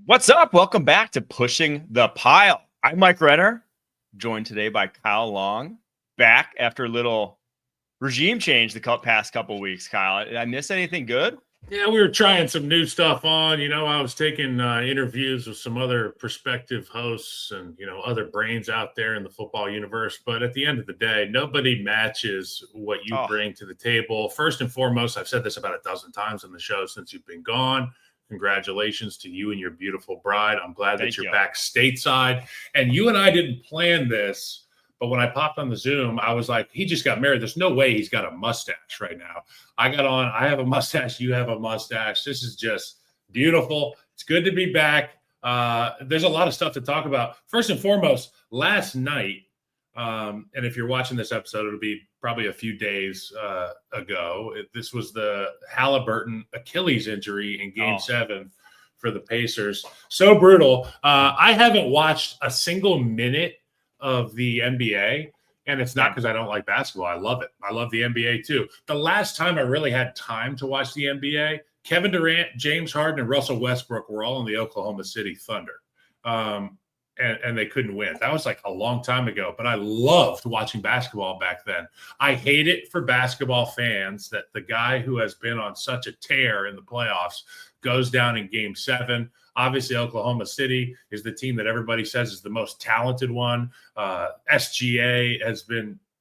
What's up? Welcome back to Pushing the Pile. I'm Mike Renner, joined today by Kyle Long, back after a little regime change the past couple of weeks. Kyle, did I miss anything good? Yeah, we were trying some new stuff on. I was taking interviews with some other prospective hosts and, other brains out there in the football universe. But at the end of the day, nobody matches what you bring to the table. First and foremost, I've said this about a dozen times on the show since you've been gone. Congratulations to you and your beautiful bride. I'm glad that you're back stateside. And you and I didn't plan this, but when I popped on the Zoom, I was like, he just got married. There's no way he's got a mustache right now. I got on. I have a mustache. You have a mustache. This is just beautiful. It's good to be back. There's a lot of stuff to talk about. First and foremost, last night, and if you're watching this episode, it'll be probably a few days ago. This was the Halliburton Achilles injury in Game 7 for the Pacers. So brutal. I haven't watched a single minute of the NBA, and it's not because I don't like basketball. I love it. I love the NBA too. The last time I really had time to watch the NBA, Kevin Durant, James Harden, and Russell Westbrook were all in the Oklahoma City Thunder. And they couldn't win. That was like a long time ago, but I loved watching basketball back then. I hate it for basketball fans that the guy who has been on such a tear in the playoffs goes down in Game 7. Obviously, Oklahoma City is the team that everybody says is the most talented one. SGA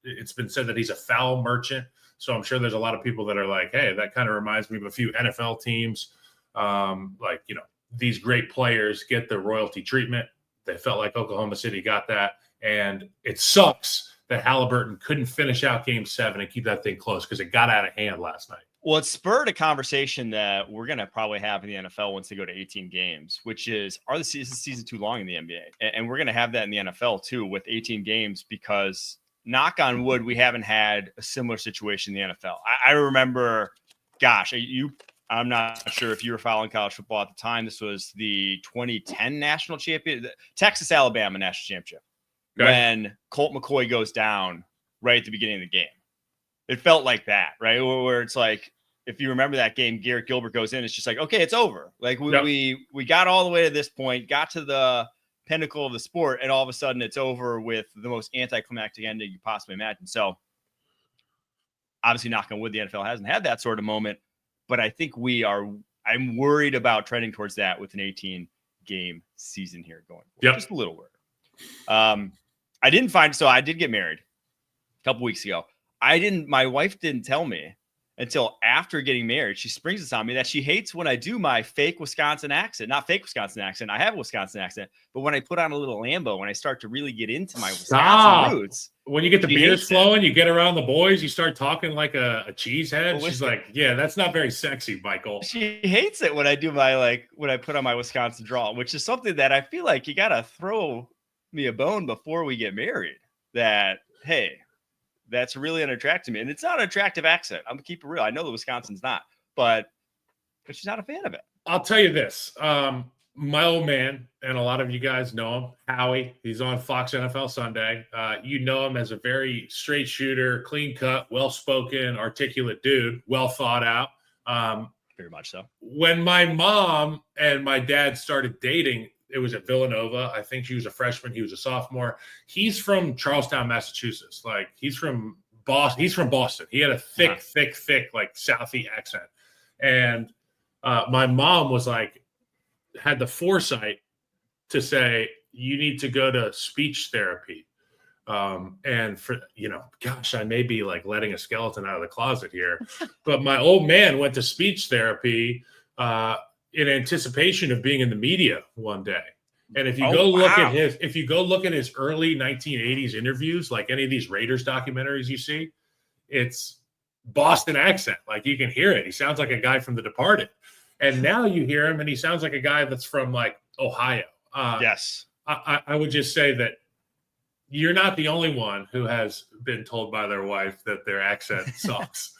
it's been said that he's a foul merchant. So I'm sure there's a lot of people that are like, hey, that kind of reminds me of a few NFL teams. These great players get the royalty treatment. They felt like Oklahoma City got that. And it sucks that Halliburton couldn't finish out Game 7 and keep that thing close because it got out of hand last night. Well, it spurred a conversation that we're going to probably have in the NFL once they go to 18 games, which is, is the season too long in the NBA? And we're going to have that in the NFL too with 18 games because, knock on wood, we haven't had a similar situation in the NFL. I remember, I'm not sure if you were following college football at the time. This was the 2010 national champion, Texas-Alabama national championship, when Colt McCoy goes down right at the beginning of the game. It felt like that, right? Where it's like, if you remember that game, Garrett Gilbert goes in. It's just like, okay, it's over. Like we got all the way to this point, got to the pinnacle of the sport, and all of a sudden it's over with the most anticlimactic ending you possibly imagine. So obviously, knock on wood, the NFL hasn't had that sort of moment, but I think I'm worried about trending towards that with an 18-game season here going forward. Just a little worried. I did get married a couple weeks ago. My wife didn't tell me until after getting married. She springs this on me that she hates when I do my fake Wisconsin accent. Not fake Wisconsin accent. I have a Wisconsin accent. But when I put on a little Lambo, when I start to really get into my Wisconsin roots. When you get the beers flowing, you get around the boys, you start talking like a cheesehead. Well, she's like, yeah, that's not very sexy, Michael. She hates it when I do when I put on my Wisconsin drawl, which is something that I feel like you got to throw me a bone before we get married. That, hey, that's really unattractive to me. And it's not an attractive accent. I'm going to keep it real. I know the Wisconsin's not, but she's not a fan of it. I'll tell you this. My old man, and a lot of you guys know him, Howie. He's on Fox NFL Sunday. You know him as a very straight shooter, clean cut, well-spoken, articulate dude, well thought out. Very much so. When my mom and my dad started dating, it was at Villanova. I think she was a freshman. He was a sophomore. He's from Charlestown, Massachusetts. Like, he's from Boston. He had a thick, like Southie accent. And my mom was like, had the foresight to say, you need to go to speech therapy. And for, gosh, I may be like letting a skeleton out of the closet here, but my old man went to speech therapy in anticipation of being in the media one day. And if you look at his early 1980s interviews, like any of these Raiders documentaries you see, it's Boston accent. Like, you can hear it. He sounds like a guy from The Departed. And now you hear him and he sounds like a guy that's from like Ohio. Yes. I would just say that you're not the only one who has been told by their wife that their accent sucks.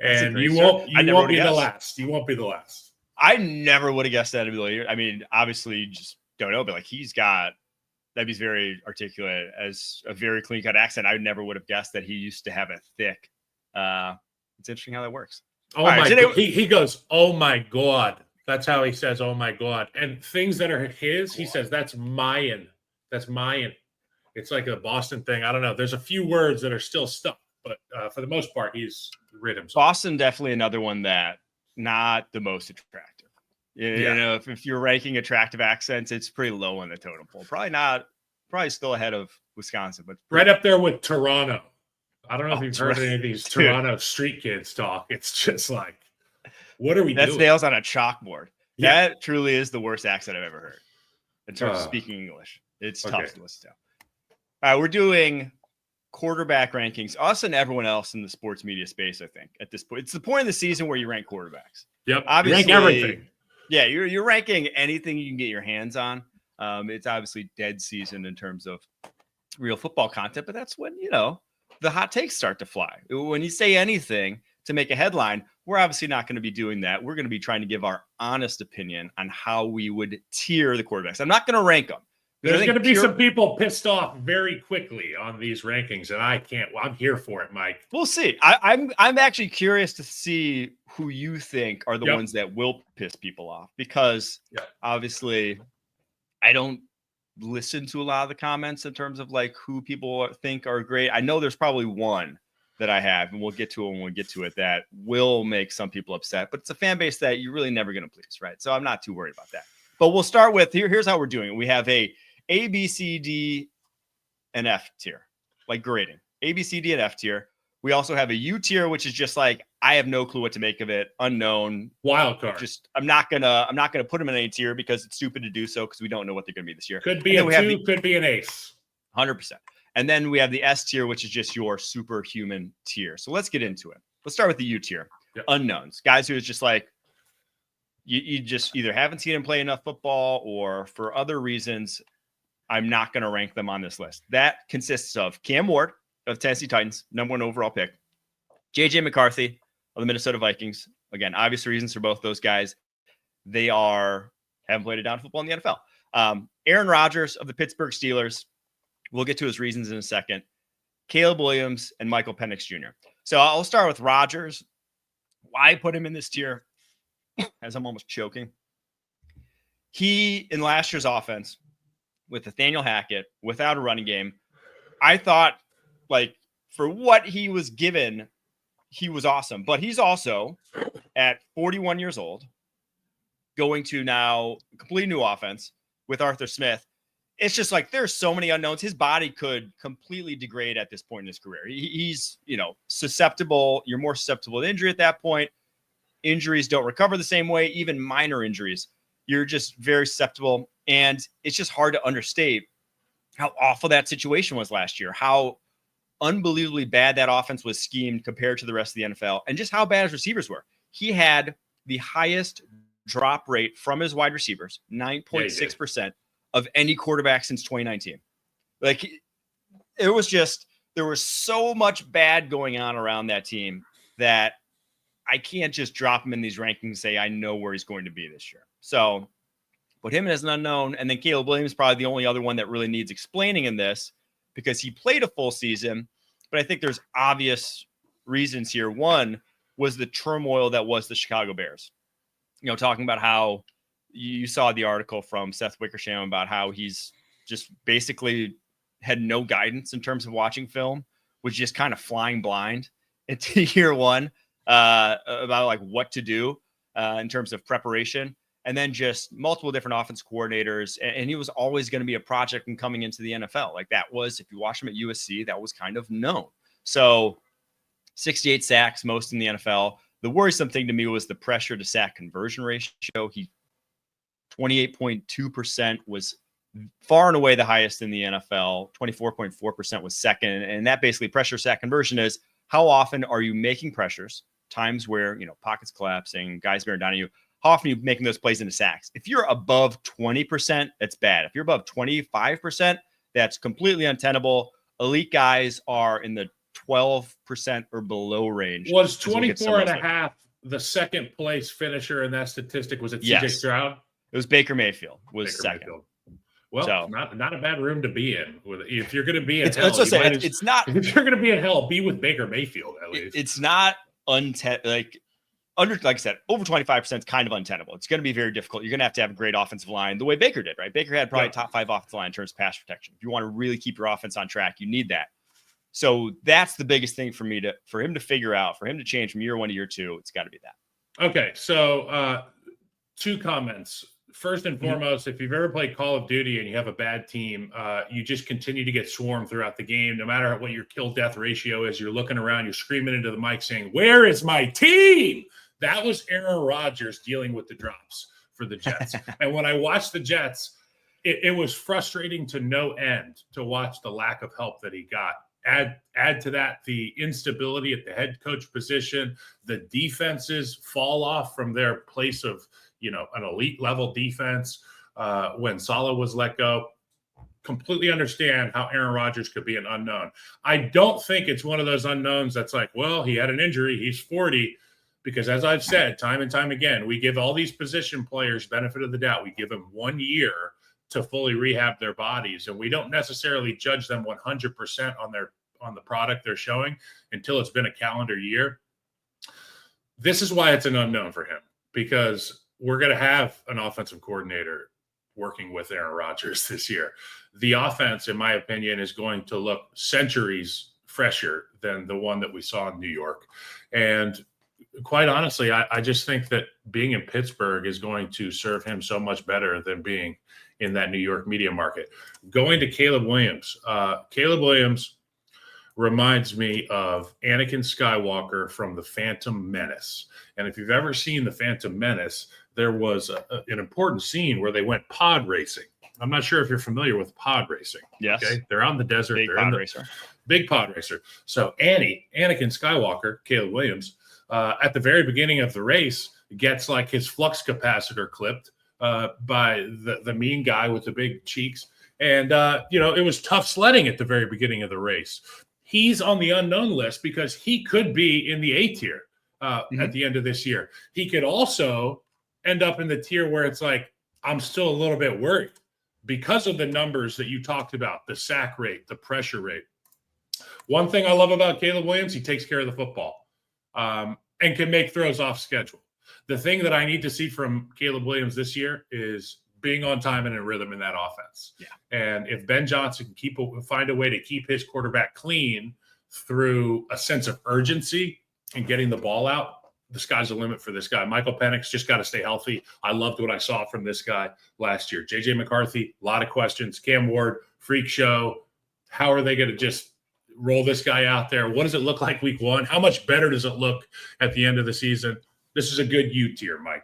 And you won't be the last. You won't be the last. I never would have guessed that. I mean, obviously, you just don't know, but like he's very articulate, as a very clean cut accent. I never would have guessed that he used to have a thick. It's interesting how that works. Oh my! He goes, oh my God, That's how he says, "Oh my God." And things that are his, he says, "That's Mayan. That's Mayan." It's like a Boston thing. I don't know. There's a few words that are still stuck, but for the most part, he's rid himself. Boston, definitely another one that not the most attractive. You know, if you're ranking attractive accents, it's pretty low on the totem pole. Probably still ahead of Wisconsin, but right up there with Toronto. I don't know if you've heard any of these Dude. Toronto street kids talk. It's just like, what are we doing? That's nails on a chalkboard. Yeah. That truly is the worst accent I've ever heard in terms of speaking English. It's tough to listen to. All right, we're doing quarterback rankings. Us and everyone else in the sports media space, I think, at this point. It's the point of the season where you rank quarterbacks. Yep. Obviously, rank everything. Yeah, you're ranking anything you can get your hands on. It's obviously dead season in terms of real football content, but that's when, the hot takes start to fly. When you say anything to make a headline, we're obviously not going to be doing that. We're going to be trying to give our honest opinion on how we would tier the quarterbacks. I'm not going to rank them. There's going to be some people pissed off very quickly on these rankings, and I can't. Well, I'm here for it, Mike. We'll see. I'm actually curious to see who you think are the ones that will piss people off, because obviously I don't listen to a lot of the comments in terms of like who people think are great. I know there's probably one that I have, and we'll get to it when we get to it, that will make some people upset, but it's a fan base that you're really never going to please, right? So I'm not too worried about that. But we'll start with here's how we're doing it. We have a B, C, D, and F tier, like grading. A, B, C, D, and F tier. We also have a U tier, which is just like, I have no clue what to make of it. Unknown. Wild card. Just I'm not gonna put them in any tier because it's stupid to do so, because we don't know what they're gonna be this year. Could be a 2, could be an ace. 100%. And then we have the S tier, which is just your superhuman tier. So let's get into it. Let's start with the U tier. Yep. Unknowns. Guys who is just like, you just either haven't seen him play enough football, or for other reasons, I'm not going to rank them on this list. That consists of Cam Ward of Tennessee Titans, #1 overall pick. JJ McCarthy of the Minnesota Vikings. Again, obvious reasons for both those guys. They haven't played a down football in the NFL. Aaron Rodgers of the Pittsburgh Steelers. We'll get to his reasons in a second. Caleb Williams and Michael Penix Jr. So I'll start with Rodgers. Why put him in this tier? As I'm almost choking. He, in last year's offense, with Nathaniel Hackett, without a running game, I thought, like, for what he was given, he was awesome. But he's also, at 41 years old, going to now a completely new offense with Arthur Smith. It's just like there's so many unknowns. His body could completely degrade at this point in his career. He's, susceptible. You're more susceptible to injury at that point. Injuries don't recover the same way, even minor injuries. You're just very susceptible. And it's just hard to understate how awful that situation was last year, how unbelievably bad that offense was schemed compared to the rest of the NFL, and just how bad his receivers were. He had the highest drop rate from his wide receivers, 9.6% of any quarterback since 2019. Like, it was just, there was so much bad going on around that team that I can't just drop him in these rankings and say I know where he's going to be this year. So put him as an unknown. And then Caleb Williams is probably the only other one that really needs explaining in this, because he played a full season. But I think there's obvious reasons here. One was the turmoil that was the Chicago Bears. Talking about how you saw the article from Seth Wickersham about how he's just basically had no guidance in terms of watching film, was just kind of flying blind into year one. About like what to do in terms of preparation, and then just multiple different offense coordinators. And he was always going to be a project and coming into the NFL. Like that was, if you watch him at USC, that was kind of known. So 68 sacks, most in the NFL. The worrisome thing to me was the pressure to sack conversion ratio. He 28.2% was far and away the highest in the NFL. 24.4% was second. And that basically pressure sack conversion is how often are you making pressures, times where, pockets collapsing, guys bearing down on you. How often are you making those plays into sacks? If you're above 20%, that's bad. If you're above 25%, that's completely untenable. Elite guys are in the 12% or below range. Was 24.5 the second place finisher in that statistic? Was it CJ Stroud? It was Baker Mayfield was second. Mayfield. Well, so, not a bad room to be in. If you're going to be in hell, it's not. If you're going to be in hell, be with Baker Mayfield at least. It's not like I said, over 25% is kind of untenable. It's going to be very difficult. You're going to have a great offensive line the way Baker did, right? Baker had probably top 5 offensive line in terms of pass protection. If you want to really keep your offense on track, you need that. So that's the biggest thing for him to figure out, for him to change from year 1 to year 2. It's got to be that. Okay. So 2 comments. First and foremost, if you've ever played Call of Duty and you have a bad team, you just continue to get swarmed throughout the game. No matter what your kill-death ratio is, you're looking around, you're screaming into the mic saying, "Where is my team?" That was Aaron Rodgers dealing with the drops for the Jets. And when I watched the Jets, it was frustrating to no end to watch the lack of help that he got. Add to that the instability at the head coach position, the defenses fall off from their place of an elite level defense when Saleh was let go. Completely understand how Aaron Rodgers could be an unknown. I don't think it's one of those unknowns that's like, well, he had an injury, he's 40. Because as I've said time and time again, we give all these position players benefit of the doubt. We give them 1 year to fully rehab their bodies, and we don't necessarily judge them 100% on the product they're showing until it's been a calendar year. This is why it's an unknown for him, because we're going to have an offensive coordinator working with Aaron Rodgers this year. The offense, in my opinion, is going to look centuries fresher than the one that we saw in New York. And quite honestly, I just think that being in Pittsburgh is going to serve him so much better than being in that New York media market. Going to Caleb Williams. Caleb Williams reminds me of Anakin Skywalker from The Phantom Menace. And if you've ever seen The Phantom Menace, there was an important scene where they went pod racing. I'm not sure if you're familiar with pod racing. Yes. Okay? They're out in the desert. Big pod racer. Big pod racer. So Anakin Skywalker, Caleb Williams, at the very beginning of the race, gets like his flux capacitor clipped by the mean guy with the big cheeks. And, it was tough sledding at the very beginning of the race. He's on the unknown list because he could be in the A tier at the end of this year. He could also end up in the tier where it's like, I'm still a little bit worried because of the numbers that you talked about, the sack rate, the pressure rate. One thing I love about Caleb Williams, he takes care of the football and can make throws off schedule. The thing that I need to see from Caleb Williams this year is being on time and in rhythm in that offense. Yeah. And if Ben Johnson can find a way to keep his quarterback clean through a sense of urgency and getting the ball out, the sky's the limit for this guy. Michael Penix just got to stay healthy. I loved what I saw from this guy last year. J.J. McCarthy, a lot of questions. Cam Ward, freak show. How are they going to just roll this guy out there? What does it look like week 1? How much better does it look at the end of the season? This is a good U tier, Mike.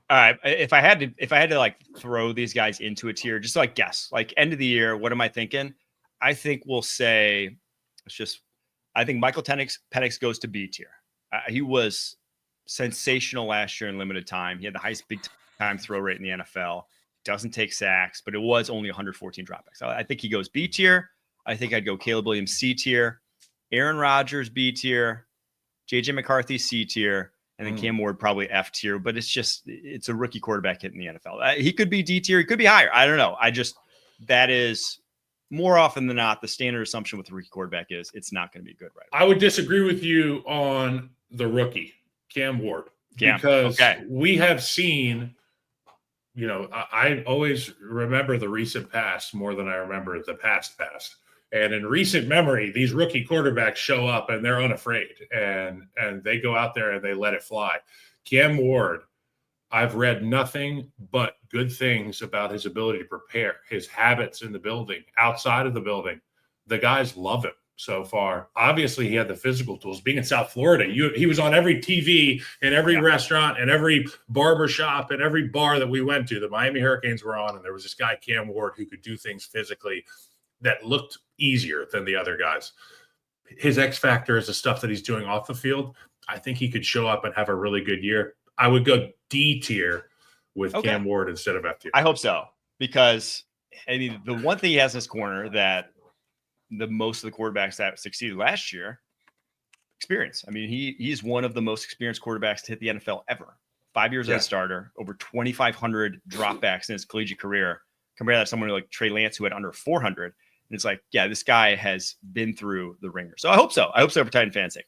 All right. If I had to like throw these guys into a tier, just like guess, like end of the year, what am I thinking? I think we'll say I think Michael Penix goes to B tier. He was sensational last year in limited time. He had the highest big time throw rate in the NFL. Doesn't take sacks, but it was only 114 dropbacks. I think he goes B tier. I think I'd go Caleb Williams C tier, Aaron Rodgers B tier, JJ McCarthy C tier, and then Cam Ward probably F tier. But it's a rookie quarterback hit in the NFL. He could be D tier. He could be higher. I don't know. That is more often than not the standard assumption with the rookie quarterback is it's not going to be good, right? I would disagree with you on the rookie, Cam Ward, because we have seen, I always remember the recent past more than I remember the past. And in recent memory, these rookie quarterbacks show up and they're unafraid and they go out there and they let it fly. Cam Ward, I've read nothing but good things about his ability to prepare, his habits in the building, outside of the building. The guys love him so far. Obviously, he had the physical tools. Being in South Florida, he was on every TV and every restaurant and every barber shop and every bar that we went to. The Miami Hurricanes were on, and there was this guy, Cam Ward, who could do things physically that looked easier than the other guys. His X factor is the stuff that he's doing off the field. I think he could show up and have a really good year. I would go D tier with Cam Ward instead of F tier. I hope so, because the one thing he has in his corner that the most of the quarterbacks that succeeded last year, experience. I mean, he's one of the most experienced quarterbacks to hit the NFL ever. 5 years as a starter, over 2,500 dropbacks in his collegiate career. Compare that to someone like Trey Lance who had under 400. And it's like, this guy has been through the ringer. So I hope so. I hope so for Titan fans' sake.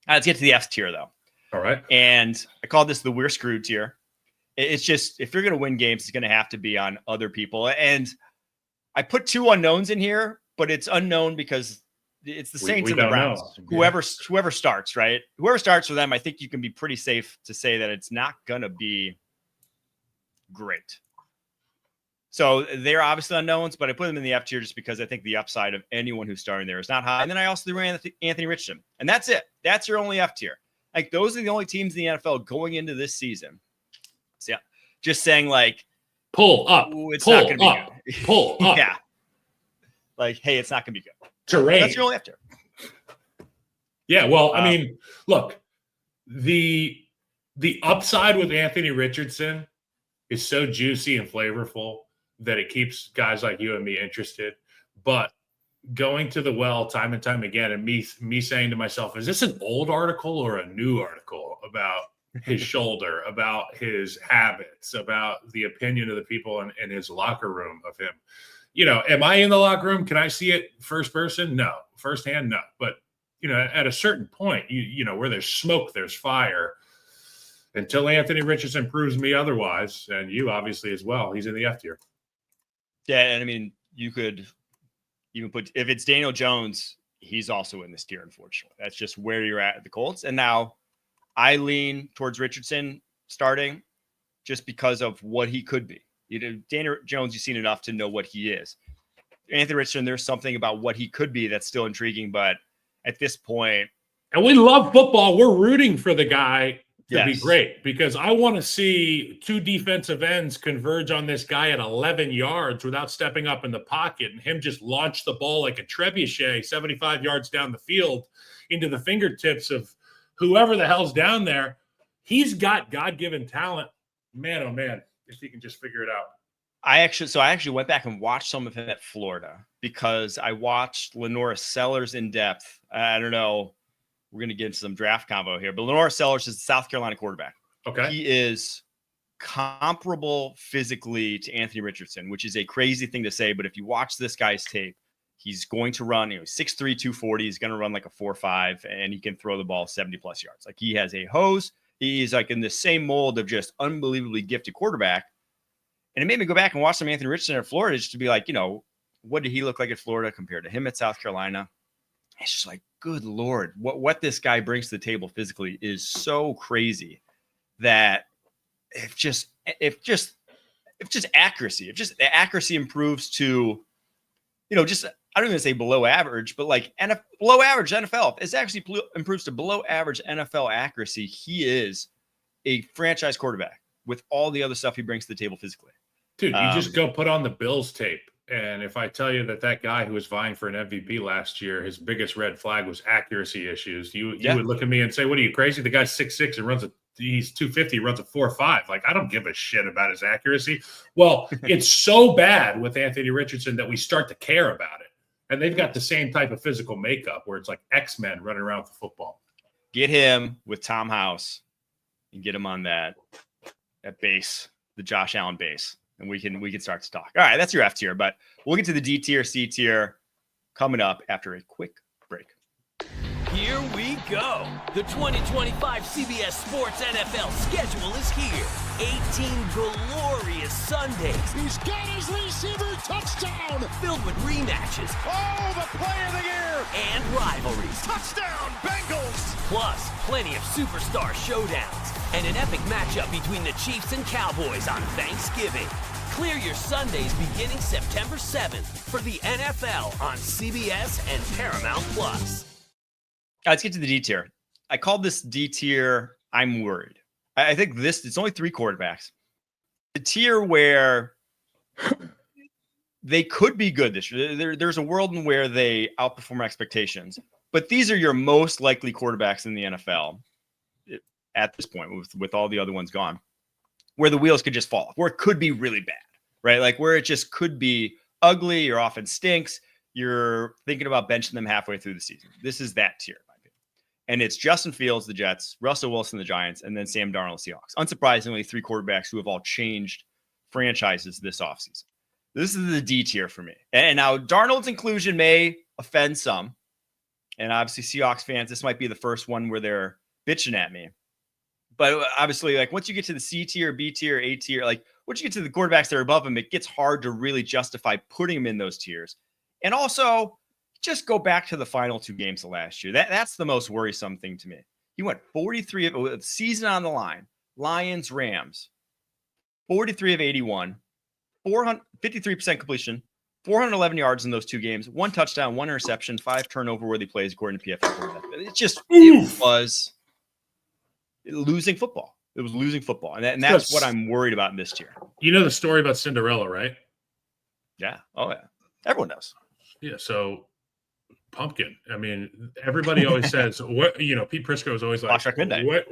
Let's get to the F tier, though. All right. And I call this the we're screwed tier. It's just, if you're going to win games, it's going to have to be on other people. And I put 2 unknowns in here, but it's unknown because it's the Saints and the Browns. Whoever starts, right? Whoever starts for them, I think you can be pretty safe to say that it's not going to be great. So they're obviously unknowns, but I put them in the F tier just because I think the upside of anyone who's starting there is not high. And then I also threw Anthony Richardson. And that's it. That's your only F tier. Like, those are the only teams in the NFL going into this season. So, yeah, just saying, like, pull up. It's not going to be good. Pull up. Yeah. Like, hey, it's not going to be good. Terrain. That's your only F tier. Yeah, well, I mean, look, the upside with Anthony Richardson is so juicy and flavorful that it keeps guys like you and me interested. But going to the well time and time again, and me saying to myself, is this an old article or a new article about his shoulder, about his habits, about the opinion of the people in his locker room of him? You know, am I in the locker room? Can I see it first person? No. Firsthand, no. But, you know, at a certain point, you know, where there's smoke, there's fire. Until Anthony Richardson proves me otherwise, and you obviously as well, he's in the F tier. Yeah, and I mean, you could even put, if it's Daniel Jones, he's also in this tier, unfortunately. That's just where you're at the Colts. And now I lean towards Richardson starting just because of what he could be. You know, Daniel Jones, you've seen enough to know what he is. Anthony Richardson, there's something about what he could be that's still intriguing, but at this point. And we love football. We're rooting for the guy to be great, because I want to see 2 defensive ends converge on this guy at 11 yards without stepping up in the pocket, and him just launch the ball like a trebuchet 75 yards down the field into the fingertips of whoever the hell's down there. He's got God-given talent. Man, oh man, if he can just figure it out. I actually went back and watched some of him at Florida, because I watched Lenora Sellers in depth. I don't know. We're going to get into some draft combo here, but Lenora Sellers is the South Carolina quarterback. Okay. He is comparable physically to Anthony Richardson, which is a crazy thing to say, but if you watch this guy's tape, he's going to run, 6'3", 240. He's going to run like a 4.5, and he can throw the ball 70-plus yards. Like, he has a hose. He's like in the same mold of just unbelievably gifted quarterback. And it made me go back and watch some Anthony Richardson at Florida just to be like, you know, what did he look like at Florida compared to him at South Carolina? It's just like, good Lord, what this guy brings to the table physically is so crazy that if the accuracy improves to, you know, just, I don't even say below average, but like below average NFL, if it actually improves to below average NFL accuracy, he is a franchise quarterback with all the other stuff he brings to the table physically. Dude, you just go put on the Bills tape. And if I tell you that guy who was vying for an MVP last year, his biggest red flag was accuracy issues, you would look at me and say, what are you, crazy? The guy's 6'6" and he's 250, runs a 4.5. Like, I don't give a shit about his accuracy. Well, it's so bad with Anthony Richardson that we start to care about it. And they've got the same type of physical makeup where it's like X-Men running around with the football. Get him with Tom House and get him on that base, the Josh Allen base. And we can start to talk. All right, that's your F tier, but we'll get to the D tier, C tier coming up after a quick break. Here we go. The 2025 CBS Sports NFL schedule is here. 18 glorious Sundays. He's got his receiver touchdown. Filled with rematches. Oh, the play of the year. And rivalries. Touchdown, Bengals. Plus, plenty of superstar showdowns. And an epic matchup between the Chiefs and Cowboys on Thanksgiving. Clear your Sundays beginning September 7th for the NFL on CBS and Paramount+. Let's get to the D tier. I called this D tier, I'm worried. I think it's only 3 quarterbacks. The tier where they could be good this year. There's a world in where they outperform expectations. But these are your most likely quarterbacks in the NFL at this point, with all the other ones gone, where the wheels could just fall off, where it could be really bad, right? Like where it just could be ugly, your offense stinks, you're thinking about benching them halfway through the season. This is that tier, in my opinion. And it's Justin Fields, the Jets, Russell Wilson, the Giants, and then Sam Darnold, the Seahawks. Unsurprisingly, 3 quarterbacks who have all changed franchises this offseason. This is the D tier for me. And now Darnold's inclusion may offend some. And obviously Seahawks fans, this might be the first one where they're bitching at me. But obviously, like once you get to the C tier, B tier, A tier, like once you get to the quarterbacks that are above them, it gets hard to really justify putting them in those tiers. And also, just go back to the final 2 games of last year. That's the most worrisome thing to me. He went 43 of the season on the line. Lions, Rams, 43 of 81, 53% completion, 411 yards in those 2 games, 1 touchdown, 1 interception, 5 turnover-worthy plays according to PFF. It was losing football. It was losing football. And that's what I'm worried about in this tier. You know the story about Cinderella, right? Yeah. Oh, yeah. Everyone knows. Yeah. So, pumpkin. I mean, everybody always says, what, you know, Pete Prisco is always like,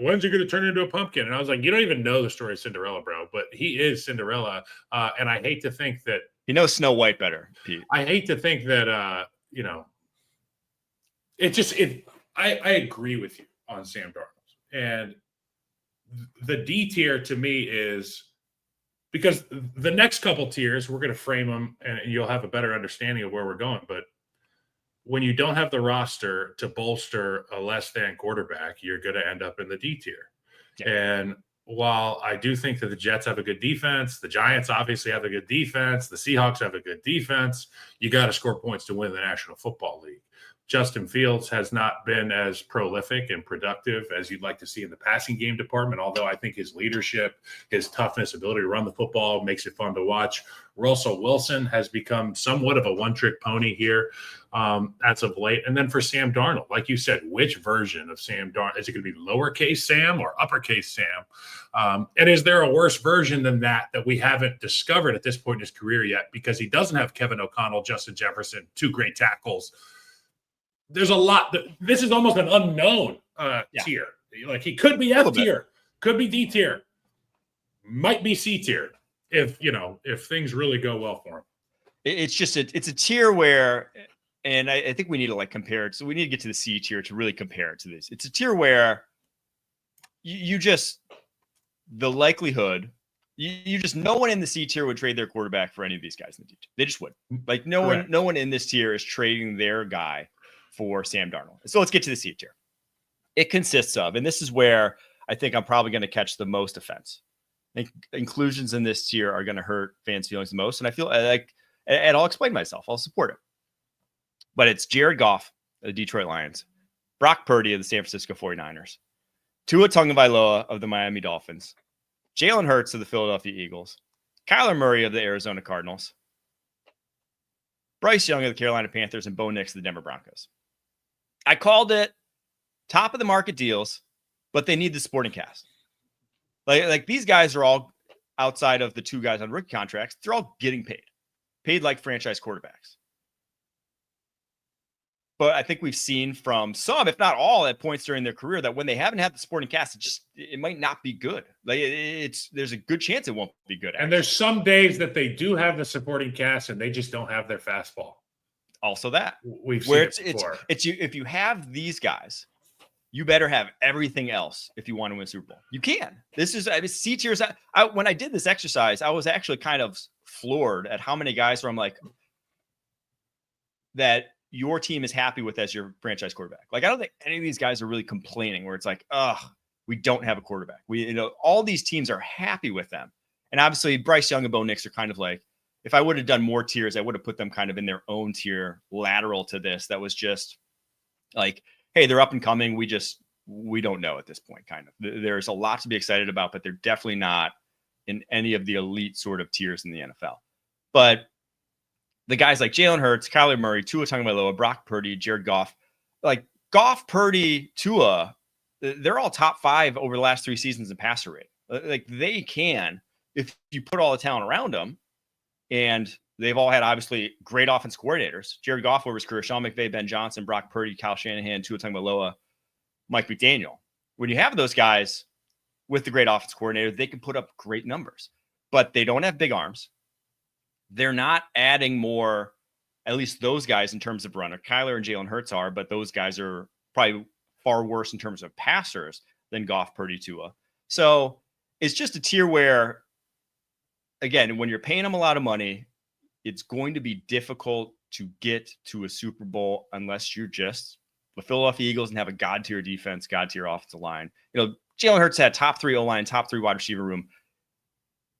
when's he going to turn into a pumpkin? And I was like, you don't even know the story of Cinderella, bro. But he is Cinderella. And I hate to think that. He knows Snow White better, Pete. I hate to think that, you know, I agree with you on Sam Darnold. And the D tier to me is because the next couple tiers, we're going to frame them and you'll have a better understanding of where we're going. But when you don't have the roster to bolster a less than quarterback, you're going to end up in the D tier. Yeah. And while I do think that the Jets have a good defense, the Giants obviously have a good defense, the Seahawks have a good defense, you got to score points to win the National Football League. Justin Fields has not been as prolific and productive as you'd like to see in the passing game department, although I think his leadership, his toughness, ability to run the football makes it fun to watch. Russell Wilson has become somewhat of a one-trick pony here as of late. And then for Sam Darnold, like you said, which version of Sam Darnold? Is it going to be lowercase Sam or uppercase Sam? And is there a worse version than that we haven't discovered at this point in his career yet? Because he doesn't have Kevin O'Connell, Justin Jefferson, 2 great tackles. There's a lot. This is almost an unknown tier. Like he could be F tier, could be D tier, might be C tier if things really go well for him. It's a tier where, and I think we need to like compare it. So we need to get to the C tier to really compare it to this. It's a tier where you just the likelihood. You just no one in the C tier would trade their quarterback for any of these guys in the D tier. They just would. Like no one in this tier is trading their guy for Sam Darnold. So let's get to the C tier. It consists of, and this is where I think I'm probably going to catch the most offense. Inclusions in this tier are going to hurt fans' feelings the most. And I feel like, and I'll explain myself, I'll support it. But it's Jared Goff of the Detroit Lions, Brock Purdy of the San Francisco 49ers, Tua Tagovailoa of the Miami Dolphins, Jalen Hurts of the Philadelphia Eagles, Kyler Murray of the Arizona Cardinals, Bryce Young of the Carolina Panthers, and Bo Nix of the Denver Broncos. I called it top of the market deals, but they need the supporting cast. Like these guys are all outside of the 2 guys on rookie contracts. They're all getting paid like franchise quarterbacks. But I think we've seen from some, if not all, at points during their career that when they haven't had the supporting cast, it might not be good. Like there's a good chance it won't be good. Actually. And there's some days that they do have the supporting cast and they just don't have their fastball. Also that we've seen it before. It's you. If you have these guys, you better have everything else if you want to win a Super Bowl. You can. This is C tiers. When I did this exercise, I was actually kind of floored at how many guys where I'm like that your team is happy with as your franchise quarterback. Like I don't think any of these guys are really complaining where it's like, we don't have a quarterback. All these teams are happy with them. And obviously Bryce Young and Bo Nix are kind of like, if I would have done more tiers, I would have put them kind of in their own tier lateral to this. That was just like, hey, they're up and coming. We don't know at this point, kind of. There's a lot to be excited about, but they're definitely not in any of the elite sort of tiers in the NFL. But the guys like Jalen Hurts, Kyler Murray, Tua Tagovailoa, Brock Purdy, Jared Goff, like Goff, Purdy, Tua, they're all top 5 over the last 3 seasons in passer rate. Like they can, if you put all the talent around them. And they've all had, obviously, great offense coordinators. Jared Goff over his career, Sean McVay, Ben Johnson, Brock Purdy, Kyle Shanahan, Tua Tagovailoa, Mike McDaniel. When you have those guys with the great offense coordinator, they can put up great numbers. But they don't have big arms. They're not adding more, at least those guys in terms of runner. Kyler and Jalen Hurts are, but those guys are probably far worse in terms of passers than Goff, Purdy, Tua. So it's just a tier where, again, when you're paying them a lot of money, it's going to be difficult to get to a Super Bowl unless you're just the Philadelphia Eagles and have a god tier defense, god tier offensive line. Jalen Hurts had top 3 O-line, top 3 wide receiver room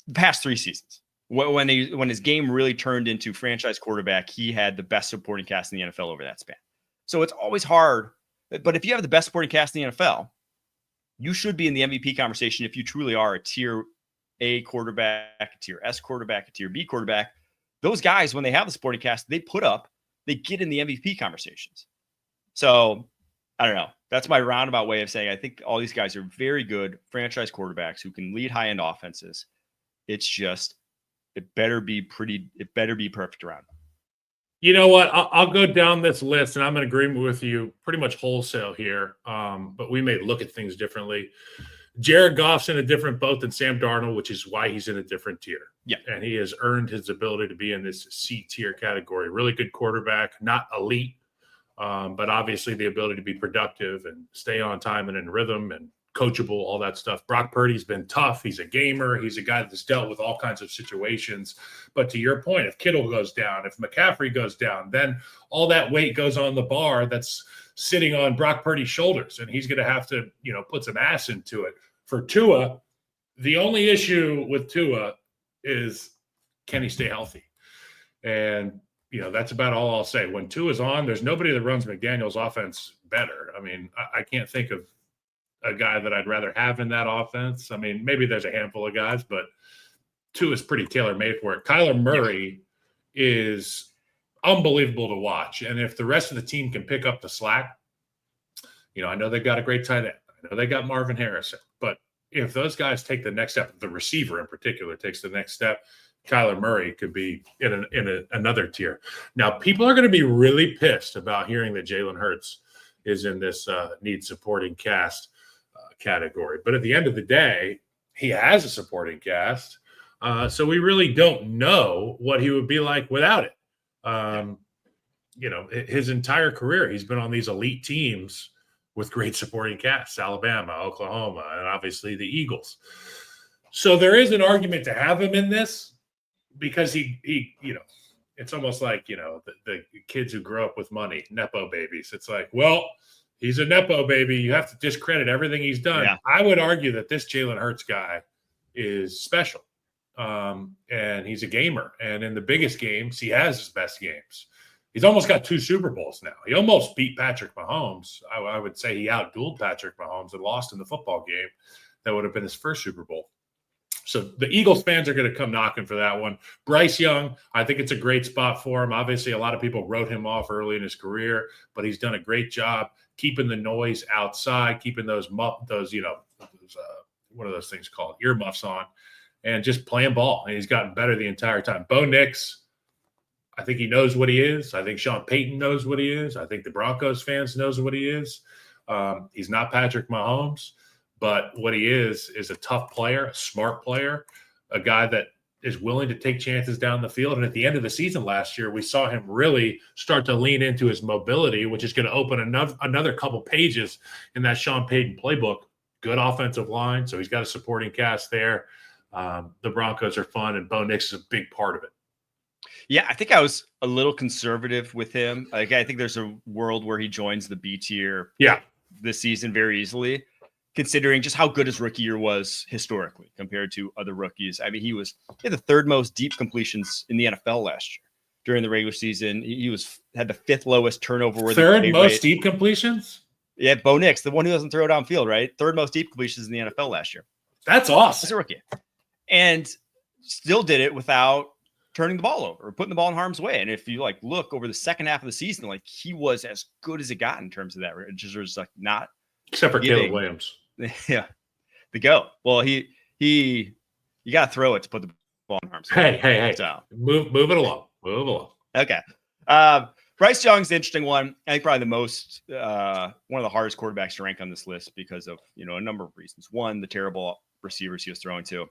the past 3 seasons. When his game really turned into franchise quarterback, he had the best supporting cast in the NFL over that span. So it's always hard. But if you have the best supporting cast in the NFL, you should be in the MVP conversation if you truly are a tier A quarterback, a tier S quarterback, a tier B quarterback. Those guys, when they have the supporting cast, they get in the MVP conversations. So I don't know. That's my roundabout way of saying I think all these guys are very good franchise quarterbacks who can lead high-end offenses. It's just it better be perfect around. You know what? I'll go down this list, and I'm in agreement with you pretty much wholesale here. But we may look at things differently. Jared Goff's in a different boat than Sam Darnold, which is why he's in a different tier. Yeah. And he has earned his ability to be in this C tier category. Really good quarterback, not elite, but obviously the ability to be productive and stay on time and in rhythm and coachable, all that stuff. Brock Purdy's been tough. He's a gamer. He's a guy that's dealt with all kinds of situations. But to your point, if Kittle goes down, if McCaffrey goes down, then all that weight goes on the bar that's sitting on Brock Purdy's shoulders, and he's going to have to, put some ass into it. For Tua, the only issue with Tua is can he stay healthy? And, that's about all I'll say. When Tua's on, there's nobody that runs McDaniel's offense better. I mean, I can't think of a guy that I'd rather have in that offense. I mean, maybe there's a handful of guys, but Tua is pretty tailor-made for it. Kyler Murray is unbelievable to watch. And if the rest of the team can pick up the slack, I know they've got a great tight end. I know they got Marvin Harrison. But if those guys take the next step, the receiver in particular takes the next step, Kyler Murray could be in another tier. Now, people are going to be really pissed about hearing that Jalen Hurts is in this need supporting cast category. But at the end of the day, he has a supporting cast. So we really don't know what he would be like without it. His entire career, he's been on these elite teams with great supporting casts, Alabama, Oklahoma, and obviously the Eagles. So there is an argument to have him in this because he it's almost like, the kids who grow up with money, Nepo babies. It's like, well, he's a Nepo baby. You have to discredit everything he's done. Yeah. I would argue that this Jalen Hurts guy is special. And he's a gamer. And in the biggest games, he has his best games. He's almost got 2 Super Bowls now. He almost beat Patrick Mahomes. I would say he outdueled Patrick Mahomes and lost in the football game. That would have been his first Super Bowl. So the Eagles fans are going to come knocking for that one. Bryce Young, I think it's a great spot for him. Obviously, a lot of people wrote him off early in his career, but he's done a great job keeping the noise outside, keeping those what are those things called? Earmuffs on, and just playing ball. And he's gotten better the entire time. Bo Nix, I think he knows what he is. I think Sean Payton knows what he is. I think the Broncos fans knows what he is. He's not Patrick Mahomes, but what he is a tough player, a smart player, a guy that is willing to take chances down the field. And at the end of the season last year, we saw him really start to lean into his mobility, which is going to open another couple pages in that Sean Payton playbook. Good offensive line, so he's got a supporting cast there. The Broncos are fun, and Bo Nix is a big part of it. Yeah, I think I was a little conservative with him. Like, I think there's a world where he joins the B tier this season very easily, considering just how good his rookie year was historically compared to other rookies. I mean, he had the 3rd most deep completions in the NFL last year during the regular season. He had the 5th lowest turnover. 3rd most deep completions? Yeah, Bo Nix, the one who doesn't throw downfield, right? 3rd most deep completions in the NFL last year. That's awesome. As a rookie. And still did it without turning the ball over or putting the ball in harm's way. And if you look over the second half of the season, he was as good as it got in terms of that. It just was not except for Caleb Williams. Yeah. The go. Well, you got to throw it to put the ball in harm's way. Hey. So Move it along. Move along. Okay. Bryce Young's the interesting one. I think probably the most one of the hardest quarterbacks to rank on this list because of a number of reasons. One, the terrible receivers he was throwing to.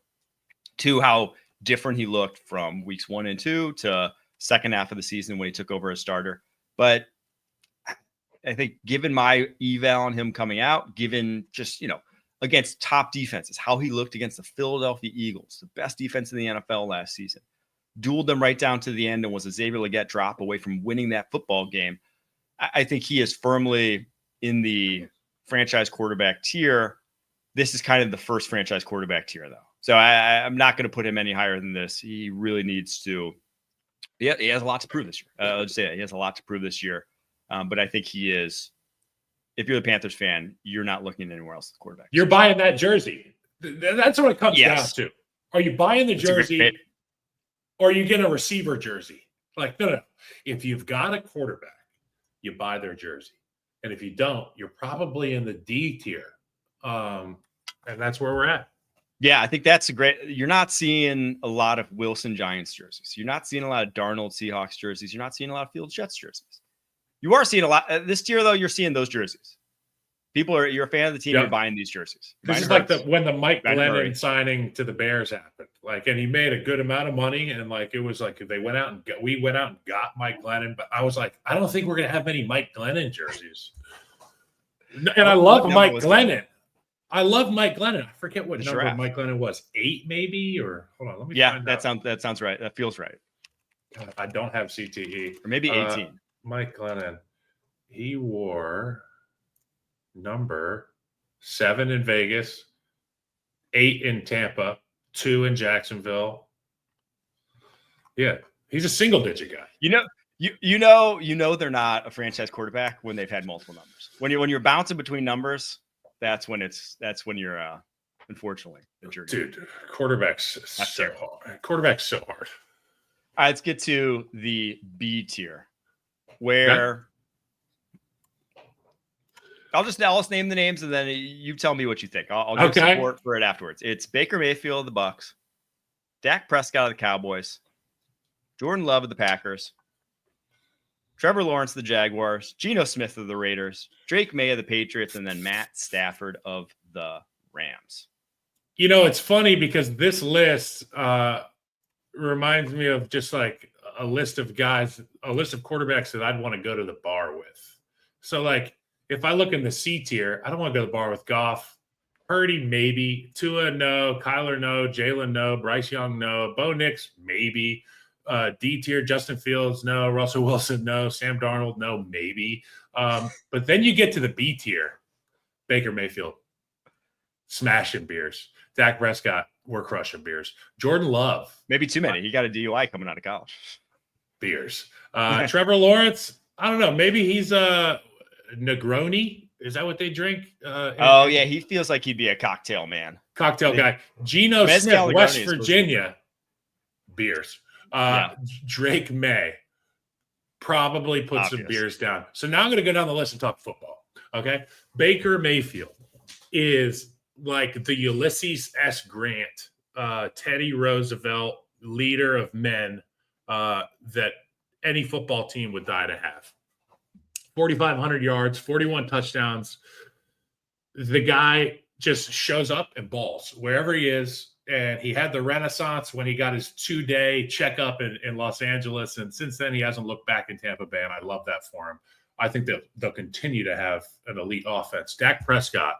2, how different he looked from weeks 1 and 2 to second half of the season when he took over as starter. But I think given my eval on him coming out, given just, against top defenses, how he looked against the Philadelphia Eagles, the best defense in the NFL last season, dueled them right down to the end and was a Xavier Legette drop away from winning that football game. I think he is firmly in the franchise quarterback tier. this is kind of the first franchise quarterback tier, though. So I'm not going to put him any higher than this. He really needs to. Yeah, he has a lot to prove this year. I'll just say that. He has a lot to prove this year. But I think he is. If you're the Panthers fan, you're not looking anywhere else at the quarterback. You're buying that jersey. That's what it comes down to. Are you buying the jersey, or are you getting a receiver jersey? Like, no. If you've got a quarterback, you buy their jersey. And if you don't, you're probably in the D tier. And that's where we're at. Yeah, I think that's a great. You're not seeing a lot of Wilson Giants jerseys. You're not seeing a lot of Darnold Seahawks jerseys. You're not seeing a lot of Fields Jets jerseys. You are seeing a lot this tier, though. You're seeing those jerseys. You're a fan of the team. Yep. You're buying these jerseys. This is like when the Mike Glennon signing to the Bears happened. Like, and he made a good amount of money, and like it was like we went out and got Mike Glennon. But I was like, I don't think we're gonna have many Mike Glennon jerseys. And I love Mike Glennon. I love Mike Glennon. I forget what number Mike Glennon was. 8 maybe, or hold on, let me find out. That sounds right. That feels right. God, I don't have CTE. Or maybe 18. Mike Glennon. He wore number 7 in Vegas, 8 in Tampa, 2 in Jacksonville. Yeah, he's a single digit guy. You know they're not a franchise quarterback when they've had multiple numbers. When you're bouncing between numbers, that's when you're unfortunately the jerk. Dude, quarterback's so hard. Quarterback's so hard. All right, let's get to the B tier, where I'll just name the names and then you tell me what you think. I'll give support for it afterwards. It's Baker Mayfield of the Bucks, Dak Prescott of the Cowboys, Jordan Love of the Packers, Trevor Lawrence of the Jaguars, Geno Smith of the Raiders, Drake May of the Patriots, and then Matt Stafford of the Rams. You know, it's funny because this list reminds me of just like a list of quarterbacks that I'd want to go to the bar with. So, like, if I look in the C tier, I don't want to go to the bar with Goff. Purdy, maybe. Tua, no. Kyler, no. Jalen, no. Bryce Young, no. Bo Nix, maybe. D tier, Justin Fields, no. Russell Wilson, no. Sam Darnold, no, maybe. But then you get to the B tier. Baker Mayfield, smashing beers. Dak Prescott, we're crushing beers. Jordan Love. Maybe too many. He got a DUI coming out of college. Beers. Trevor Lawrence, I don't know. Maybe he's a Negroni. Is that what they drink? Yeah. He feels like he'd be a cocktail man. Cocktail guy. Geno Smith, West Virginia. Beers. Drake May probably put some beers down. So now I'm going to go down the list and talk football. Okay. Baker Mayfield is like the Ulysses S. Grant, Teddy Roosevelt, leader of men that any football team would die to have. 4,500 yards, 41 touchdowns. The guy just shows up and balls wherever he is. And he had the renaissance when he got his 2-day checkup in Los Angeles. And since then, he hasn't looked back in Tampa Bay. And I love that for him. I think they'll continue to have an elite offense. Dak Prescott,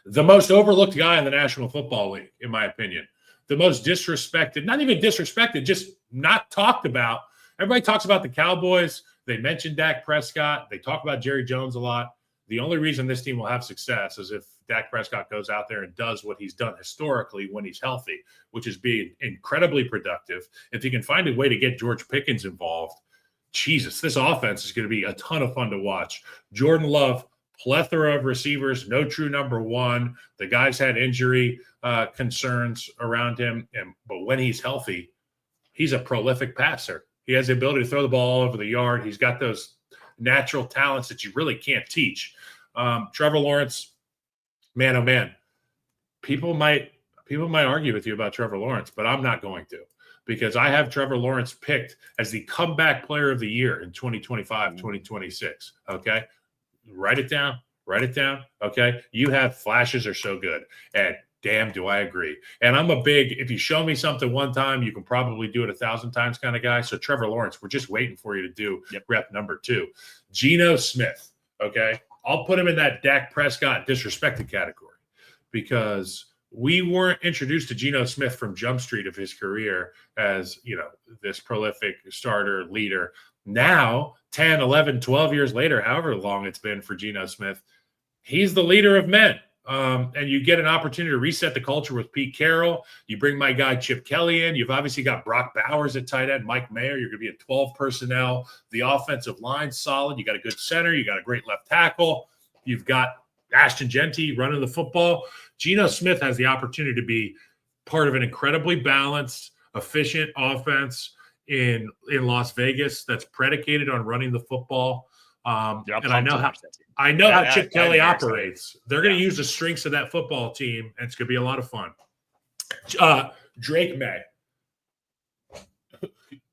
the most overlooked guy in the National Football League, in my opinion. The most disrespected, not even disrespected, just not talked about. Everybody talks about the Cowboys. They mention Dak Prescott. They talk about Jerry Jones a lot. The only reason this team will have success is if Dak Prescott goes out there and does what he's done historically when he's healthy, which is being incredibly productive. If he can find a way to get George Pickens involved, Jesus, this offense is going to be a ton of fun to watch. Jordan Love, plethora of receivers, no true number one. The guy's had injury concerns around him, but when he's healthy, he's a prolific passer. He has the ability to throw the ball all over the yard. He's got those natural talents that you really can't teach. Trevor Lawrence, man, oh man, people might argue with you about Trevor Lawrence, but I'm not going to, because I have Trevor Lawrence picked as the comeback player of the year in 2025, 2026. Okay. Write it down. Okay. You have flashes are so good. And damn, do I agree. And I'm a big, if you show me something one time, you can probably do it 1,000 times kind of guy. So Trevor Lawrence, we're just waiting for you to do rep number 2. Geno Smith. Okay. I'll put him in that Dak Prescott disrespected category because we weren't introduced to Geno Smith from Jump Street of his career as, this prolific starter leader. Now, 10, 11, 12 years later, however long it's been for Geno Smith, he's the leader of men. And you get an opportunity to reset the culture with Pete Carroll. You bring my guy Chip Kelly in. You've obviously got Brock Bowers at tight end, Mike Mayer. You're going to be at 12 personnel. The offensive line's solid. You got a good center. You got a great left tackle. You've got Ashton Genty running the football. Geno Smith has the opportunity to be part of an incredibly balanced, efficient offense in Las Vegas that's predicated on running the football. And I know how Chip Kelly operates. They're going to use the strengths of that football team, and it's going to be a lot of fun. Drake May.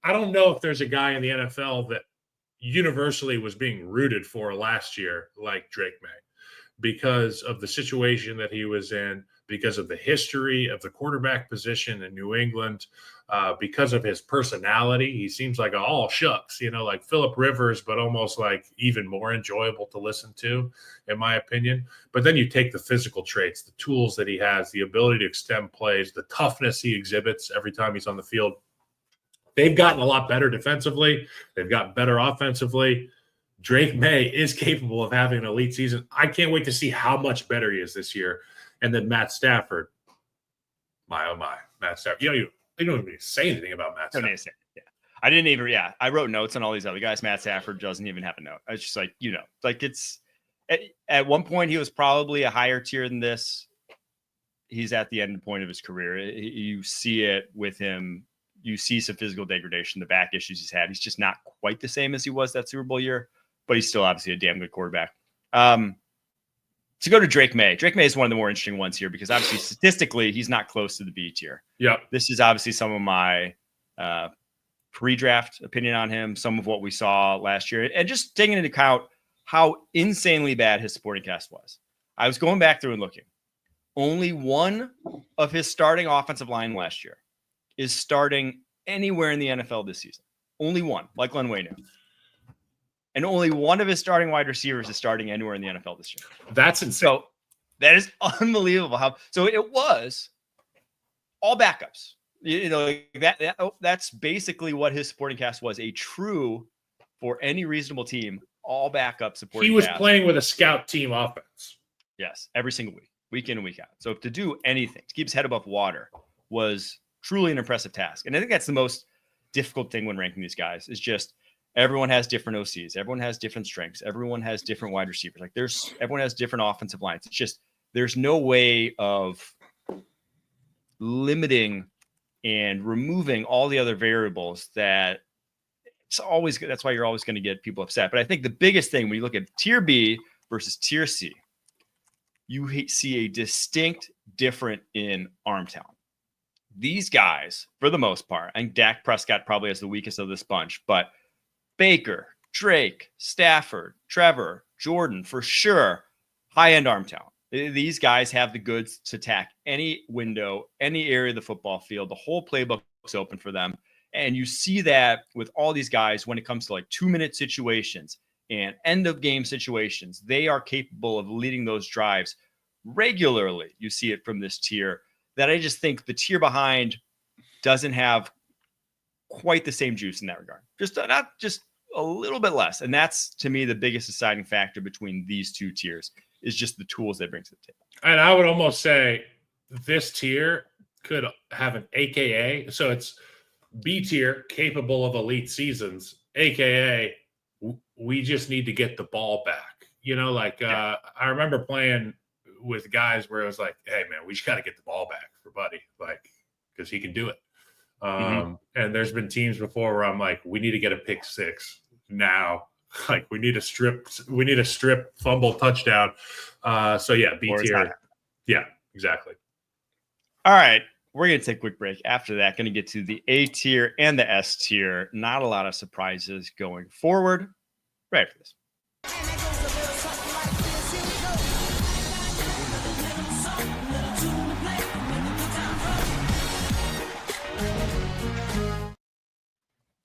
I don't know if there's a guy in the NFL that universally was being rooted for last year like Drake May because of the situation that he was in, because of the history of the quarterback position in New England, because of his personality. He seems like all shucks, like Phillip Rivers, but almost like even more enjoyable to listen to, in my opinion. But then you take the physical traits, the tools that he has, the ability to extend plays, the toughness he exhibits every time he's on the field. They've gotten a lot better defensively. They've gotten better offensively. Drake May is capable of having an elite season. I can't wait to see how much better he is this year. And then Matt Stafford. My, Matt Stafford. You don't even say anything about Matt Stafford. I didn't even, I wrote notes on all these other guys. Matt Stafford doesn't even have a note. I was just like, it's at one point he was probably a higher tier than this. He's at the end point of his career. You see it with him. You see some physical degradation, the back issues he's had. He's just not quite the same as he was that Super Bowl year, but he's still obviously a damn good quarterback. To go to Drake May. Drake May is one of the more interesting ones here because obviously statistically he's not close to the B tier. Yeah. This is obviously some of my pre-draft opinion on him, some of what we saw last year, and just taking into account how insanely bad his supporting cast was. I was going back through and looking. Only one of his starting offensive line last year is starting anywhere in the NFL this season. Only one, like Len Wayne. And only one of his starting wide receivers is starting anywhere in the NFL this year. That's insane. So that is unbelievable. So it was all backups. That's basically what his supporting cast was. A true, for any reasonable team, all backup supporting cast. He was playing with a scout team offense. Yes, every single week in and week out. So to do anything, to keep his head above water was truly an impressive task. And I think that's the most difficult thing when ranking these guys is just everyone has different OCs. Everyone has different strengths. Everyone has different wide receivers. Everyone has different offensive lines. It's just, there's no way of limiting and removing all the other variables that's why you're always going to get people upset. But I think the biggest thing when you look at tier B versus tier C, you see a distinct difference in arm talent. These guys, for the most part, I think Dak Prescott probably has the weakest of this bunch, but Baker, Drake, Stafford, Trevor, Jordan, for sure, high-end arm talent. These guys have the goods to attack any window, any area of the football field. The whole playbook's open for them. And you see that with all these guys when it comes to like 2-minute situations and end-of-game situations. They are capable of leading those drives regularly. You see it from this tier. That I just think the tier behind doesn't have quite the same juice in that regard. Not just a little bit less. And that's, to me, the biggest deciding factor between these two tiers is just the tools they bring to the table. And I would almost say this tier could have an AKA. So it's B tier, capable of elite seasons, AKA we just need to get the ball back. I remember playing with guys where it was like, hey, man, we just got to get the ball back for Buddy, because he can do it. And there's been teams before where I'm like, we need to get a pick six now. We need a strip fumble touchdown. So yeah, B tier. Yeah, exactly. All right. We're going to take a quick break. After that, going to get to the A tier and the S tier. Not a lot of surprises going forward. Right after this.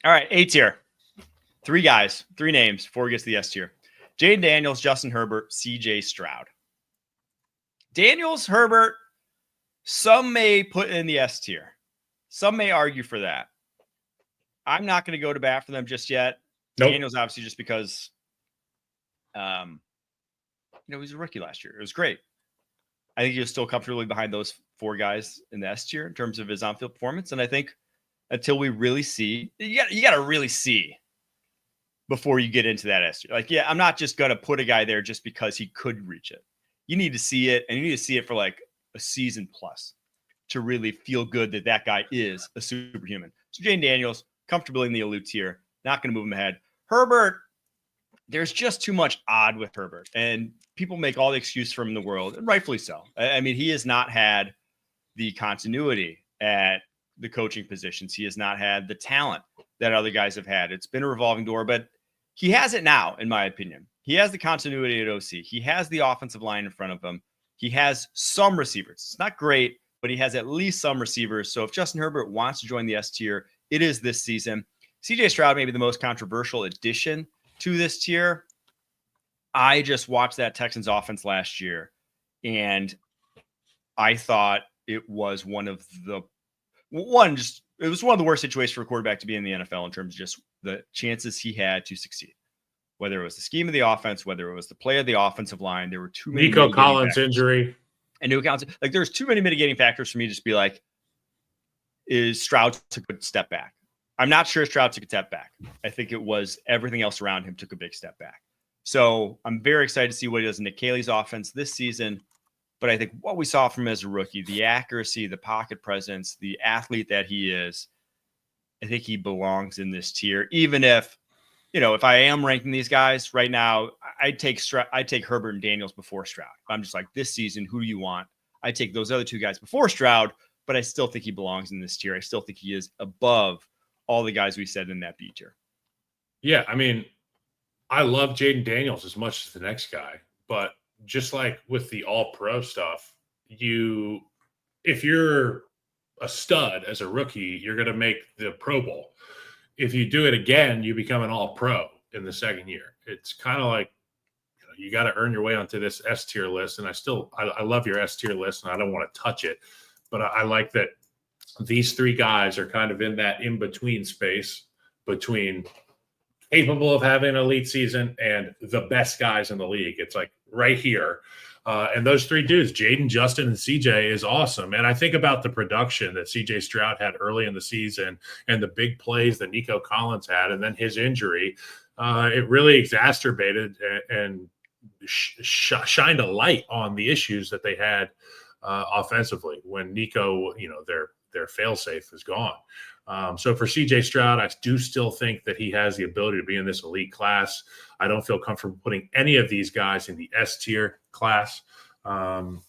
All right, A tier. 3 guys, 3 names before we get to the S tier. Jaden Daniels, Justin Herbert, CJ Stroud. Daniels, Herbert, some may put in the S tier. Some may argue for that. I'm not going to go to bat for them just yet. Nope. Daniels, obviously, just because he was a rookie last year. It was great. I think he was still comfortably behind those 4 guys in the S tier in terms of his on-field performance. And I think until we really see, you got to really see before you get into that S tier. Like, yeah, I'm not just going to put a guy there just because he could reach it. You need to see it, and you need to see it for like a season plus to really feel good that that guy is a superhuman. So Jayden Daniels, comfortably in the elite tier, not going to move him ahead. Herbert, there's just too much odd with Herbert, and people make all the excuse for him in the world, and rightfully so. I mean, he has not had the continuity at the coaching positions. He has not had the talent that other guys have had. It's been a revolving door, but he has it now, in my opinion. He has the continuity at OC. He has the offensive line in front of him. He has some receivers. It's not great, but he has at least some receivers. So if Justin Herbert wants to join the S tier, it is this season. CJ Stroud may be the most controversial addition to this tier. I just watched that Texans offense last year, and I thought it was one of the worst situations for a quarterback to be in the NFL in terms of just the chances he had to succeed. Whether it was the scheme of the offense, whether it was the play of the offensive line, there were too many. Nico Collins injury. And Nico Collins, like there's too many mitigating factors for me to just be like, is Stroud took a step back? I'm not sure Stroud took a step back. I think it was everything else around him took a big step back. So I'm very excited to see what he does in Nick Caley's offense this season. But I think what we saw from him as a rookie, the accuracy, the pocket presence, the athlete that he is, I think he belongs in this tier. Even if, if I am ranking these guys right now, I'd take Herbert and Daniels before Stroud. I'm just like, this season, who do you want? I take those other 2 guys before Stroud, but I still think he belongs in this tier. I still think he is above all the guys we said in that B tier. Yeah, I mean, I love Jayden Daniels as much as the next guy, but just like with the all-pro stuff, if you're a stud as a rookie, you're going to make the Pro Bowl. If you do it again, you become an all-pro in the second year. It's kind of like, you got to earn your way onto this S tier list. And I love your S tier list, and I don't want to touch it, but I like that these 3 guys are kind of in that in-between space between capable of having an elite season and the best guys in the league. It's like right here. And those 3 dudes, Jayden, Justin, and CJ, is awesome. And I think about the production that CJ Stroud had early in the season and the big plays that Nico Collins had, and then his injury. It really exacerbated and shined a light on the issues that they had offensively when Nico, their fail-safe is gone. So for CJ Stroud, I do still think that he has the ability to be in this elite class. I don't feel comfortable putting any of these guys in the S tier class. Jayden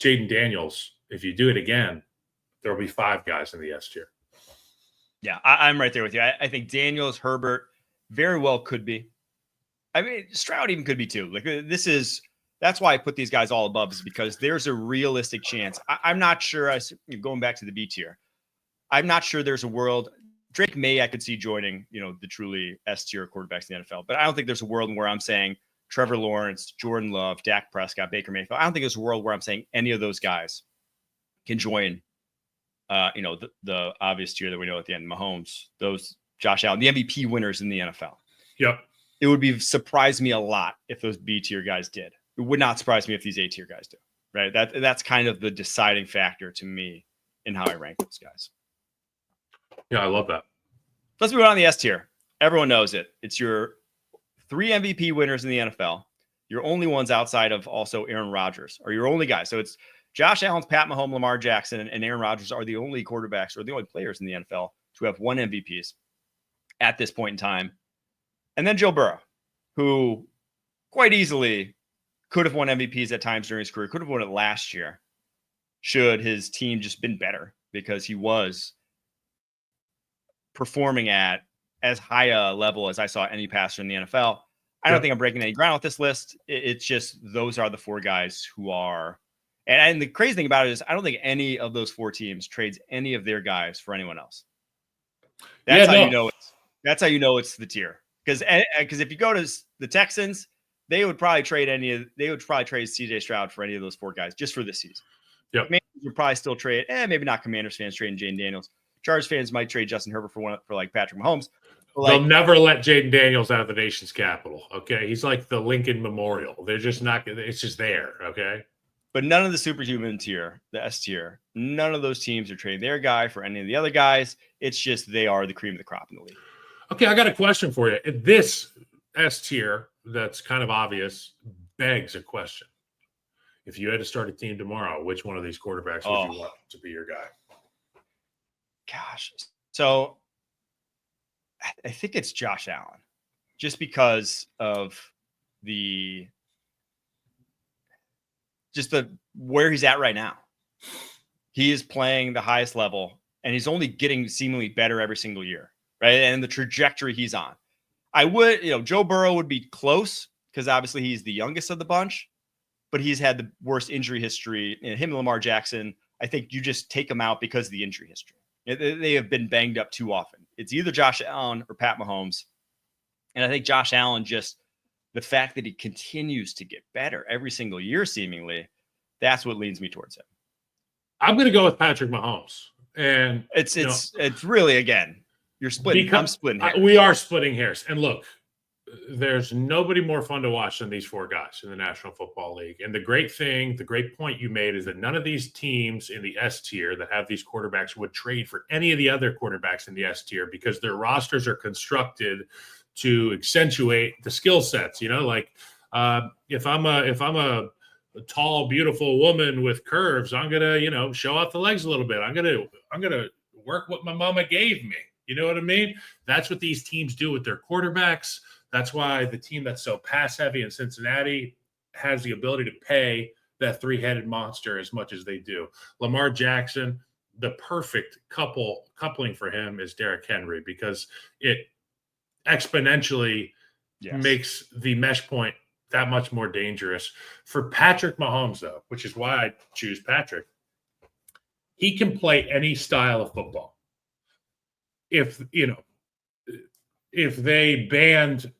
Daniels, if you do it again, there will be 5 guys in the S tier. Yeah, I'm right there with you. I think Daniels, Herbert very well could be. I mean, Stroud even could be too. Like that's why I put these guys all above, is because there's a realistic chance. I'm not sure. Going back to the B tier, I'm not sure there's a world. Drake May, I could see joining, the truly S tier quarterbacks in the NFL, but I don't think there's a world where I'm saying Trevor Lawrence, Jordan Love, Dak Prescott, Baker Mayfield. I don't think there's a world where I'm saying any of those guys can join, the obvious tier that we know at the end, Mahomes, those Josh Allen, the MVP winners in the NFL. Yep. It would surprise me a lot if those B tier guys did. It would not surprise me if these A tier guys do. Right. That's kind of the deciding factor to me in how I rank those guys. Yeah, I love that. Let's move on to the S tier. Everyone knows it. It's your 3 MVP winners in the NFL. Your only ones outside of also Aaron Rodgers are your only guys. So it's Josh Allen, Pat Mahomes, Lamar Jackson, and Aaron Rodgers are the only quarterbacks or the only players in the NFL to have won MVPs at this point in time. And then Joe Burrow, who quite easily could have won MVPs at times during his career, could have won it last year, should his team just been better, because he was performing at as high a level as I saw any passer in the NFL. I don't think I'm breaking any ground with this list. It's just those are the 4 guys who are. And the crazy thing about it is I don't think any of those 4 teams trades any of their guys for anyone else. That's how you know it's the tier. Because if you go to the Texans, they would probably trade CJ Stroud for any of those 4 guys just for this season. Yep. Commanders would probably still trade, maybe not Commanders fans trading Jayden Daniels. Chargers fans might trade Justin Herbert for like Patrick Mahomes. They'll never let Jayden Daniels out of the nation's capital. Okay. He's like the Lincoln Memorial. They're just not, it's just there. Okay. But none of the Superhuman tier, the S tier, none of those teams are trading their guy for any of the other guys. It's just they are the cream of the crop in the league. Okay, I got a question for you. This S tier, that's kind of obvious, begs a question. If you had to start a team tomorrow, which one of these quarterbacks would you want to be your guy? Gosh. So I think it's Josh Allen, just because of where he's at right now. He is playing the highest level, and he's only getting seemingly better every single year, right? And the trajectory he's on. I would, Joe Burrow would be close because obviously he's the youngest of the bunch, but he's had the worst injury history. Him and Lamar Jackson, I think you just take them out because of the injury history. They have been banged up too often. It's either Josh Allen or Pat Mahomes. And I think Josh Allen, just the fact that he continues to get better every single year, seemingly, that's what leads me towards him. I'm going to go with Patrick Mahomes. And it's really, again, you're splitting. I'm splitting hairs. We are splitting hairs. And look, there's nobody more fun to watch than these four guys in the National Football League. And the great point you made is that none of these teams in the S tier that have these quarterbacks would trade for any of the other quarterbacks in the S tier because their rosters are constructed to accentuate the skill sets. Like if I'm a tall, beautiful woman with curves, I'm gonna, show off the legs a little bit. I'm gonna work what my mama gave me. You know what I mean? That's what these teams do with their quarterbacks. That's why the team that's so pass heavy in Cincinnati has the ability to pay that three-headed monster as much as they do. Lamar Jackson, the perfect coupling for him is Derrick Henry because it exponentially makes the mesh point that much more dangerous. For Patrick Mahomes, though, which is why I choose Patrick, he can play any style of football. If they banned,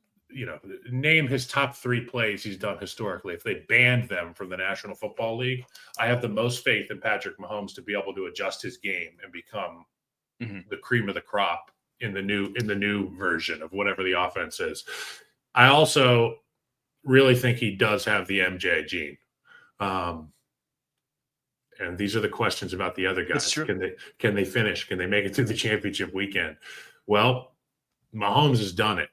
name his top 3 plays he's done historically. If they banned them from the National Football League, I have the most faith in Patrick Mahomes to be able to adjust his game and become the cream of the crop in the new version of whatever the offense is. I also really think he does have the MJ gene. And these are the questions about the other guys. Can they finish? Can they make it through the championship weekend? Well, Mahomes has done it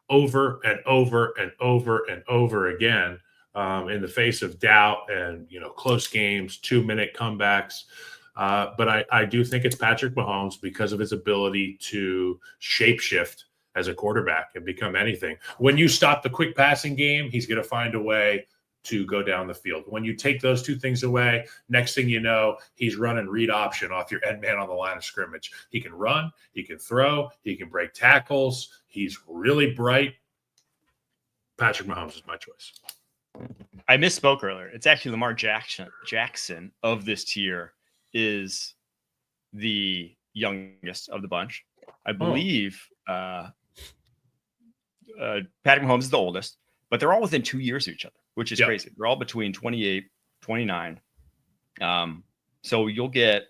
over and over and over and over again in the face of doubt and close games, 2-minute comebacks. But I do think it's Patrick Mahomes because of his ability to shapeshift as a quarterback and become anything. When you stop the quick passing game, he's going to find a way to go down the field. When you take those two things away, next thing you know, he's running read option off your end man on the line of scrimmage. He can run, he can throw, he can break tackles. He's really bright. Patrick Mahomes is my choice. I misspoke earlier. It's actually Lamar Jackson of this tier is the youngest of the bunch. I believe Patrick Mahomes is the oldest, but they're all within 2 years of each other, which is crazy. They're all between 28, 29. So you'll get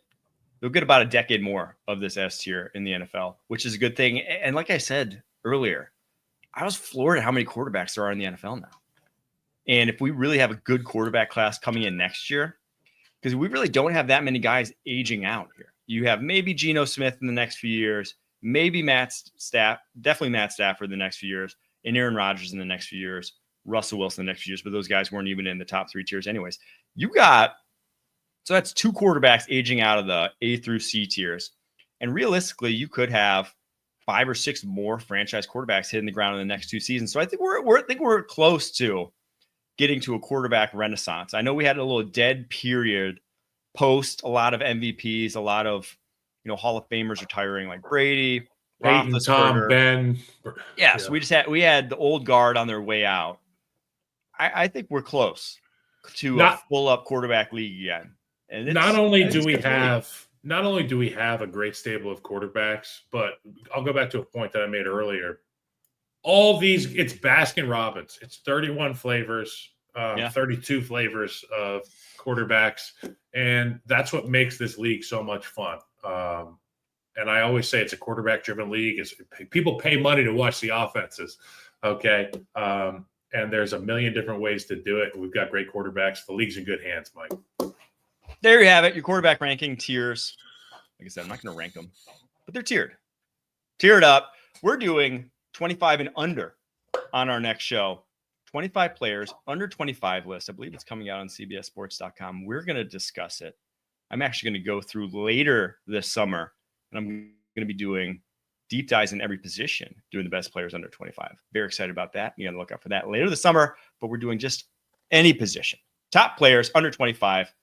about a decade more of this S tier in the NFL, which is a good thing. And like I said earlier, I was floored at how many quarterbacks there are in the NFL now. And if we really have a good quarterback class coming in next year, because we really don't have that many guys aging out here. You have maybe Geno Smith in the next few years, maybe definitely Matt Stafford in the next few years, and Aaron Rodgers in the next few years, Russell Wilson in the next few years, but those guys weren't even in the top 3 tiers anyways. So that's 2 quarterbacks aging out of the A through C tiers. And realistically, you could have 5 or 6 more franchise quarterbacks hitting the ground in the next 2 seasons. So I think we're close to getting to a quarterback renaissance. I know we had a little dead period post a lot of MVPs, a lot of Hall of Famers retiring like Brady, Peyton, Tom, Ben. Yeah, so we had the old guard on their way out. I think we're close to a full up quarterback league again. And not only do we have a great stable of quarterbacks, but I'll go back to a point that I made earlier. All these, it's Baskin Robbins. It's 31 flavors, 32 flavors of quarterbacks. And that's what makes this league so much fun. And I always say it's a quarterback-driven league. People pay money to watch the offenses, okay? and there's a million different ways to do it. And we've got great quarterbacks. The league's in good hands, Mike. There you have it. Your quarterback ranking tiers. Like I said, I'm not going to rank them, but they're tiered. Tiered up. We're doing 25 and under on our next show. 25 players under 25 list. I believe it's coming out on cbssports.com. We're going to discuss it. I'm actually going to go through later this summer, and I'm going to be doing deep dives in every position, doing the best players under 25. Very excited about that. You got to look out for that later this summer, but we're doing just any position. Top players under 25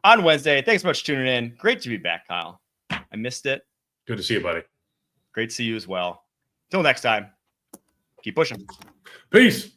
on Wednesday. Thanks so much for tuning in. Great to be back, Kyle. I missed it. Good to see you, buddy. Great to see you as well. Till next time, keep pushing. Peace.